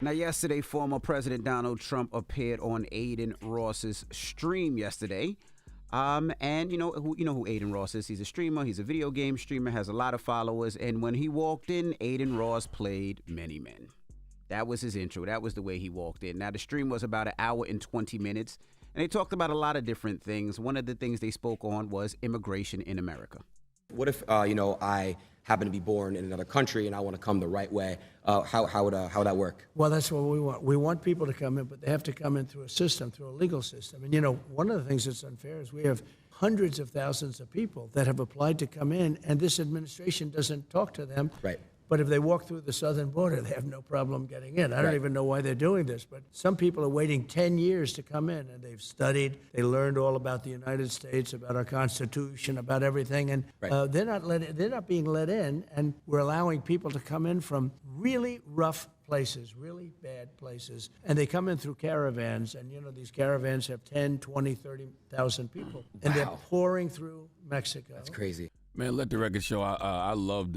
Now, yesterday, former President Donald Trump appeared on Adin Ross's stream yesterday. And you know who Adin Ross is. He's a streamer. He's a video game streamer, has a lot of followers. And when he walked in, Adin Ross played Many Men. That was his intro. That was the way he walked in. Now, the stream was about an hour and 20 minutes. And they talked about a lot of different things. One of the things they spoke on was immigration in America. What if, I happen to be born in another country and I want to come the right way? How would that work? Well, that's what we want. We want people to come in, but they have to come in through a system, through a legal system. And, one of the things that's unfair is we have hundreds of thousands of people that have applied to come in, and this administration doesn't talk to them. Right. But if they walk through the southern border, they have no problem getting in. I don't even know why they're doing this, but some people are waiting 10 years to come in, and they've studied, they learned all about the United States, about our Constitution, about everything, and they're not being let in, and we're allowing people to come in from really rough places, really bad places, and they come in through caravans, and these caravans have 10, 20, 30,000 people, and they're pouring through Mexico. That's crazy. Man, let the record show. I loved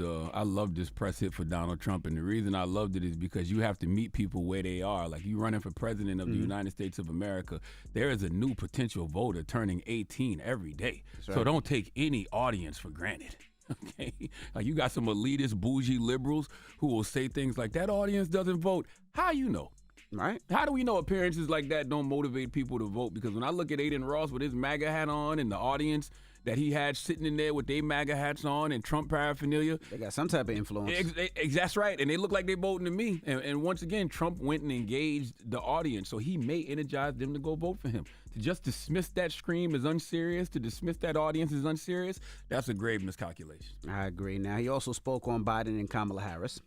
this press hit for Donald Trump, and the reason I loved it is because you have to meet people where they are. Like, you running for president of the United States of America, there is a new potential voter turning 18 every day. Right. So don't take any audience for granted. Okay, like, you got some elitist, bougie liberals who will say things like, that audience doesn't vote. How you know? Right. How do we know appearances like that don't motivate people to vote? Because when I look at Adin Ross with his MAGA hat on and the audience that he had sitting in there with their MAGA hats on and Trump paraphernalia, they got some type of influence. That's right. And they look like they voting to me. And once again, Trump went and engaged the audience. So he may energize them to go vote for him. To just dismiss that scream as unserious, to dismiss that audience as unserious, that's a grave miscalculation. I agree. Now, he also spoke on Biden and Kamala Harris.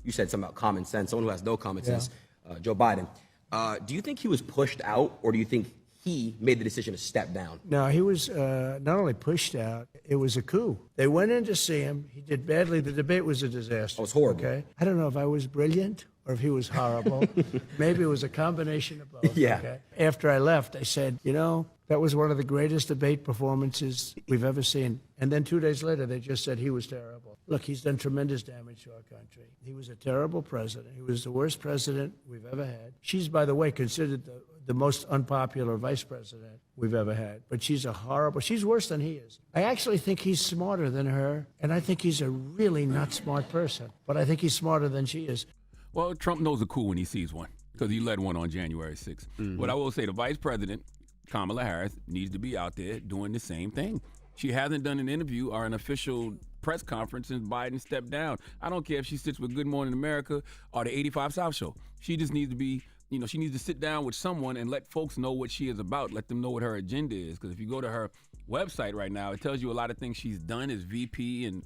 You said something about common sense. Someone who has no common sense, Joe Biden. Do you think he was pushed out, or do you think he made the decision to step down? No, he was not only pushed out, it was a coup. They went in to see him. He did badly. The debate was a disaster. It was horrible. Okay? I don't know if I was brilliant or if he was horrible. Maybe it was a combination of both. Yeah. Okay? After I left, I said, that was one of the greatest debate performances we've ever seen. And then 2 days later, they just said he was terrible. Look, he's done tremendous damage to our country. He was a terrible president. He was the worst president we've ever had. She's, by the way, considered the most unpopular vice president we've ever had. But she's she's worse than he is. I actually think he's smarter than her, and I think he's a really not smart person. But I think he's smarter than she is. Well, Trump knows a coup when he sees one, because he led one on January 6th. But I will say the vice president, Kamala Harris, needs to be out there doing the same thing. She hasn't done an interview or an official press conference since Biden stepped down. I don't care if she sits with Good Morning America or the 85 South Show. She just needs to be, she needs to sit down with someone and let folks know what she is about, let them know what her agenda is. Because if you go to her website right now, it tells you a lot of things she's done as VP and,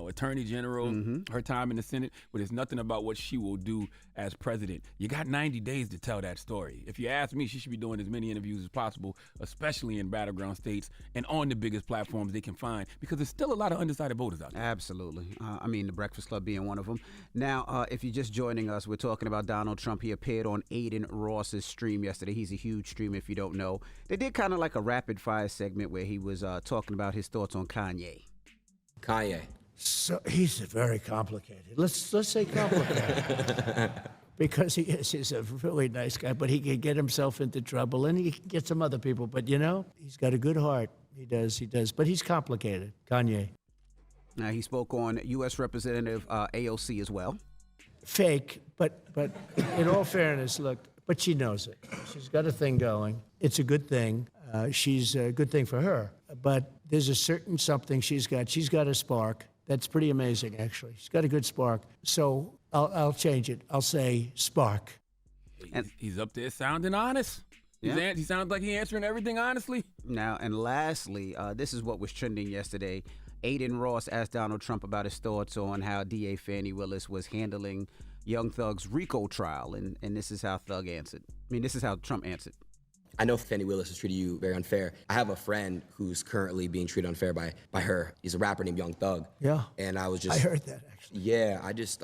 Attorney General, her time in the Senate, but it's nothing about what she will do as president. You got 90 days to tell that story. If you ask me, she should be doing as many interviews as possible, especially in battleground states and on the biggest platforms they can find, because there's still a lot of undecided voters out there. Absolutely. The Breakfast Club being one of them. Now, if you're just joining us, we're talking about Donald Trump. He appeared on Adin Ross's stream yesterday. He's a huge streamer, if you don't know. They did kind of like a rapid fire segment where he was talking about his thoughts on Kanye. Kanye. So he's very complicated. Let's say complicated. Because he's a really nice guy, but he can get himself into trouble, and he can get some other people. But, he's got a good heart. He does. But he's complicated, Kanye. Now, he spoke on U.S. Representative AOC as well. Fake, but in all fairness, look, but she knows it. She's got a thing going. It's a good thing. She's a good thing for her. But there's a certain something she's got. She's got a spark. That's pretty amazing, actually. She's got a good spark. So I'll change it. I'll say spark. He's up there sounding honest. Yeah. He sounds like he's answering everything honestly. Now, and lastly, this is what was trending yesterday. Adin Ross asked Donald Trump about his thoughts on how DA Fani Willis was handling Young Thug's RICO trial, and this is how Thug answered. This is how Trump answered. I know Fani Willis has treated you very unfair. I have a friend who's currently being treated unfair by her. He's a rapper named Young Thug. Yeah. And I heard that, actually. Yeah, I just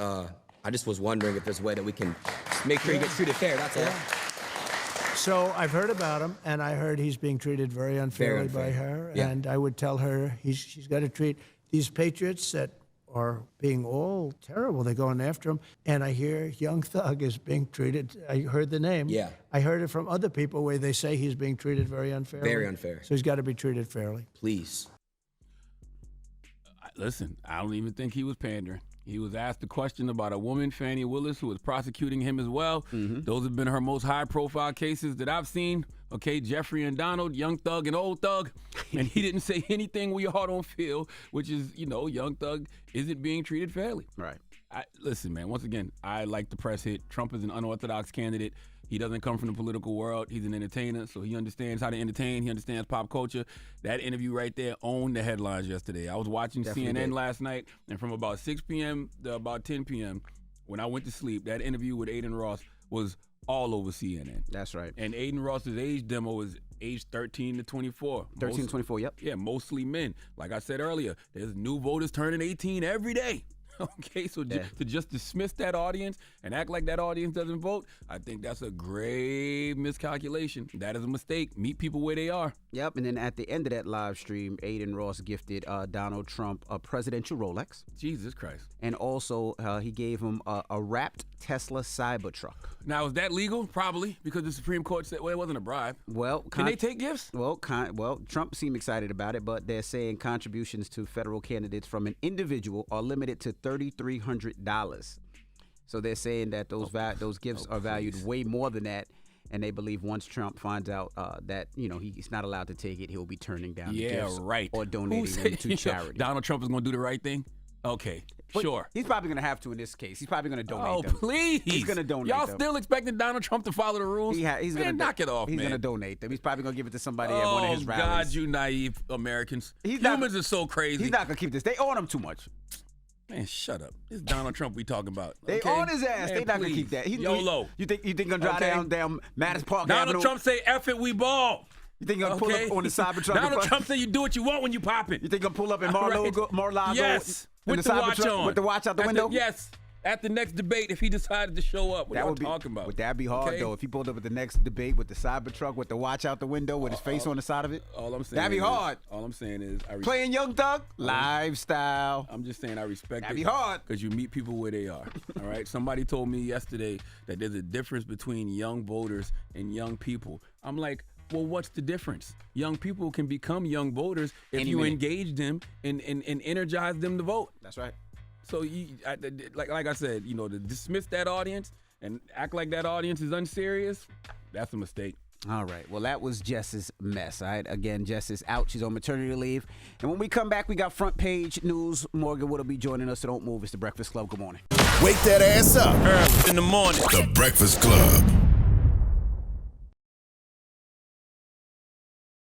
was wondering if there's a way that we can make sure he gets treated fair, that's all. So I've heard about him, and I heard he's being treated very unfairly by her. Yeah. And I would tell her she's got to treat these patriots that are being all terrible. They're going after him. And I hear Young Thug is being treated. I heard the name. Yeah. I heard it from other people where they say he's being treated very unfairly. Very unfair. So he's got to be treated fairly. Please. Listen, I don't even think he was pandering. He was asked a question about a woman, Fannie Willis, who was prosecuting him as well. Those have been her most high-profile cases that I've seen. Okay, Jeffrey and Donald, Young Thug and Old Thug. And he didn't say anything we all don't feel, which is, Young Thug isn't being treated fairly. Right. Listen, man, once again, I like the press hit. Trump is an unorthodox candidate. He doesn't come from the political world. He's an entertainer, so he understands how to entertain. He understands pop culture. That interview right there owned the headlines yesterday. I was watching CNN last night, and from about 6 p.m. to about 10 p.m., when I went to sleep, that interview with Aiden Ross was all over CNN. That's right. And Aiden Ross's age demo is age 13 to 24. 13 to 24, yep. Yeah, mostly men. Like I said earlier, there's new voters turning 18 every day. Okay, so to just dismiss that audience and act like that audience doesn't vote, I think that's a grave miscalculation. That is a mistake. Meet people where they are. Yep, and then at the end of that live stream, Aiden Ross gifted Donald Trump a presidential Rolex. Jesus Christ. And also, he gave him a wrapped Tesla Cybertruck. Now, is that legal? Probably, because the Supreme Court said, well, it wasn't a bribe. Well, can they take gifts? Well, Trump seemed excited about it, but they're saying contributions to federal candidates from an individual are limited to $3,300. So they're saying that those gifts are valued way more than that. And they believe once Trump finds out that he's not allowed to take it, he'll be turning down the gifts or donating them to charity. Donald Trump is going to do the right thing? Okay, sure. He's probably going to have to in this case. He's probably going to donate them. Oh, please. He's going to donate Y'all them. still expecting Donald Trump to follow the rules? He's going to knock it off, He's man. going to donate them. He's probably going to give it to somebody at one of his rallies. Oh, God, you naive Americans. Humans are so crazy. He's not going to keep this. They own him too much. Man, shut up. It's Donald Trump we talking about. They own his ass. Man, They not going to keep that. YOLO. You think going to drive down Madison Park Avenue? Donald Trump say, F it, we ball. You think you're going to pull up on the Cybertruck? Donald Trump say you do what you want when you popping. You think you're going to pull up in Mar-a-Lago? Yes. With the watch on. With the watch out the window? Yes. At the next debate, if he decided to show up, what are you talking about? Would that be hard, though? If he pulled up at the next debate with the Cybertruck with the watch out the window with his face on the side of it? All I'm saying that'd be hard. All I'm saying is playing Young Thug? Lifestyle. I'm just saying I respect that'd it. Be hard. Because you meet people where they are. All right? Somebody told me yesterday that there's a difference between young voters and young people. I'm like, well, what's the difference? Young people can become young voters if you engage them and energize them to vote. That's right. So, like I said, to dismiss that audience and act like that audience is unserious, that's a mistake. All right. Well, that was Jess's mess. All right. Again, Jess is out. She's on maternity leave. And when we come back, we got front page news. Morgan will be joining us, so don't move. It's The Breakfast Club. Good morning. Wake that ass up. Early in the morning. The Breakfast Club.